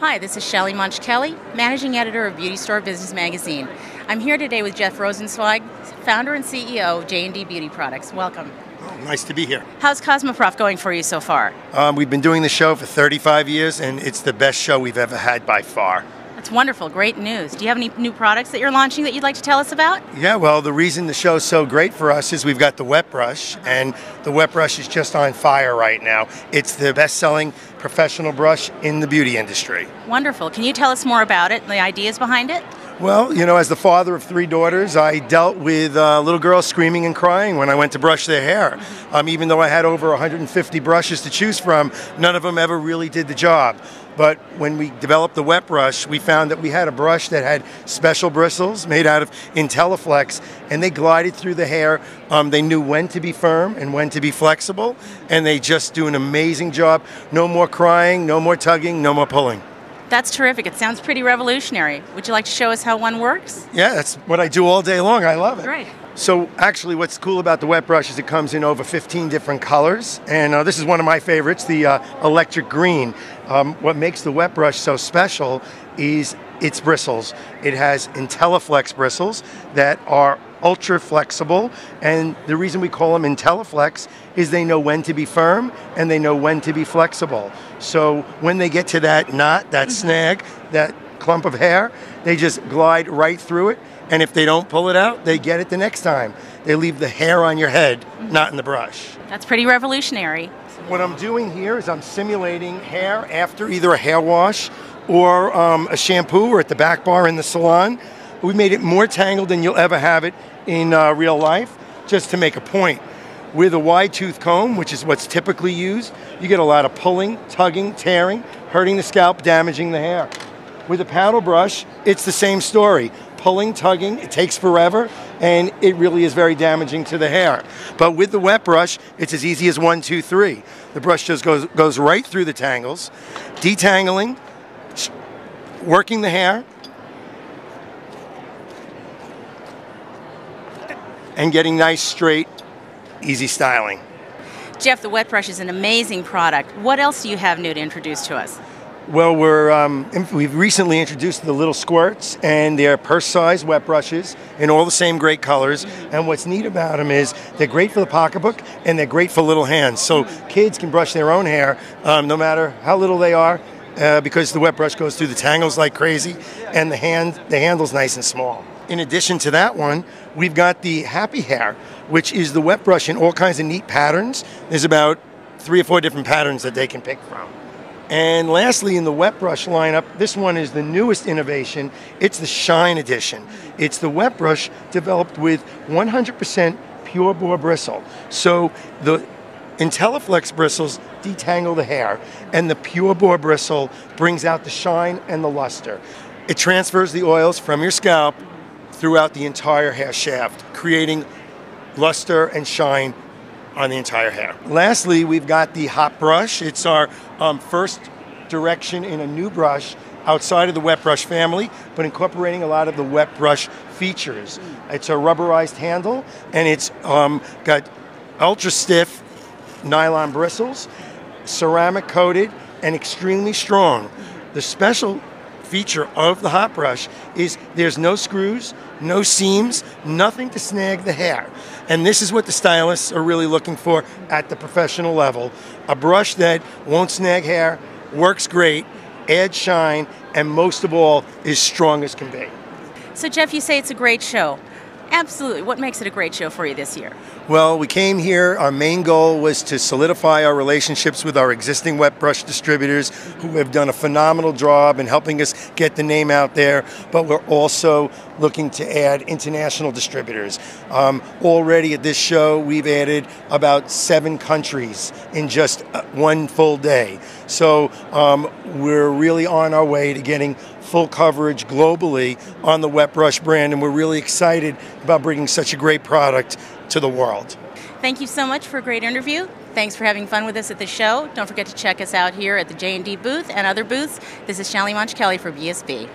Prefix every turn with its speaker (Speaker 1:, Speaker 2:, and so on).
Speaker 1: Hi, this is Shelley Munch Kelly, Managing Editor of Beauty Store Business Magazine. I'm here today with Jeff Rosenzweig, founder and CEO of J&D Beauty Products. Welcome.
Speaker 2: Oh, nice to be here.
Speaker 1: How's Cosmoprof going for you so far?
Speaker 2: We've been doing the show for 35 years, and it's the best show we've ever had by far.
Speaker 1: That's wonderful. Great news. Do you have any new products that you're launching that you'd like to tell us about?
Speaker 2: Yeah, well, the reason the show's so great for us is we've got the wet brush, and the wet brush is just on fire right now. It's the best-selling professional brush in the beauty industry.
Speaker 1: Wonderful. Can you tell us more about it and the ideas behind it?
Speaker 2: Well, you know, as the father of 3 daughters, I dealt with little girls screaming and crying when I went to brush their hair. Even though I had over 150 brushes to choose from, none of them ever really did the job. But when we developed the wet brush, we found that we had a brush that had special bristles made out of IntelliFlex, and they glided through the hair. They knew when to be firm and when to be flexible, and they just do an amazing job. No more crying, no more tugging, no more pulling.
Speaker 1: That's terrific. It sounds pretty revolutionary. Would you like to show us how one works?
Speaker 2: Yeah, that's what I do all day long. I love it.
Speaker 1: Great.
Speaker 2: So actually what's cool about the wet brush is it comes in over 15 different colors. And this is one of my favorites, the electric green. What makes the wet brush so special is its bristles. It has IntelliFlex bristles that are ultra flexible, and the reason we call them IntelliFlex is they know when to be firm and they know when to be flexible. So when they get to that knot, that snag, that clump of hair, they just glide right through it, and if they don't pull it out, they get it the next time. They leave the hair on your head, not in the brush.
Speaker 1: That's pretty revolutionary.
Speaker 2: What I'm doing here is I'm simulating hair after either a hair wash or a shampoo or at the back bar in the salon. We made it more tangled than you'll ever have it in real life, just to make a point. With a wide tooth comb, which is what's typically used, you get a lot of pulling, tugging, tearing, hurting the scalp, damaging the hair. With a paddle brush, it's the same story. Pulling, tugging, it takes forever, and it really is very damaging to the hair. But with the wet brush, it's as easy as 1, 2, 3. The brush just goes right through the tangles, detangling, working the hair, and getting nice, straight, easy styling.
Speaker 1: Jeff, the wet brush is an amazing product. What else do you have new to introduce to us?
Speaker 2: Well, we've recently introduced the little squirts, and they're purse-sized wet brushes in all the same great colors. And what's neat about them is they're great for the pocketbook, and they're great for little hands. So kids can brush their own hair, no matter how little they are, because the wet brush goes through the tangles like crazy, and the handle's nice and small. In addition to that one, we've got the Happy Hair, which is the wet brush in all kinds of neat patterns. There's about 3 or 4 different patterns that they can pick from. And lastly, in the wet brush lineup, this one is the newest innovation. It's the Shine Edition. It's the wet brush developed with 100% pure boar bristle. So the IntelliFlex bristles detangle the hair, and the pure boar bristle brings out the shine and the luster. It transfers the oils from your scalp throughout the entire hair shaft, creating luster and shine on the entire hair. Lastly, we've got the hot brush. It's our first direction in a new brush outside of the wet brush family, but incorporating a lot of the wet brush features. It's a rubberized handle, and it's got ultra stiff nylon bristles, ceramic coated, and extremely strong. The special feature of the hot brush is there's no screws, no seams, nothing to snag the hair. And this is what the stylists are really looking for at the professional level. A brush that won't snag hair, works great, adds shine, and most of all, is strong as can be.
Speaker 1: So Jeff, you say it's a great show. Absolutely. What makes it a great show for you this year?
Speaker 2: Well, we came here, our main goal was to solidify our relationships with our existing wet brush distributors who have done a phenomenal job in helping us get the name out there, but we're also looking to add international distributors. Already at this show, we've added about 7 countries in just one full day. So we're really on our way to getting full coverage globally on the wet brush brand, and we're really excited about bringing such a great product to the world.
Speaker 1: Thank you so much for a great interview. Thanks for having fun with us at the show. Don't forget to check us out here at the J&D booth and other booths. This is Shelley Munch Kelly for BSB.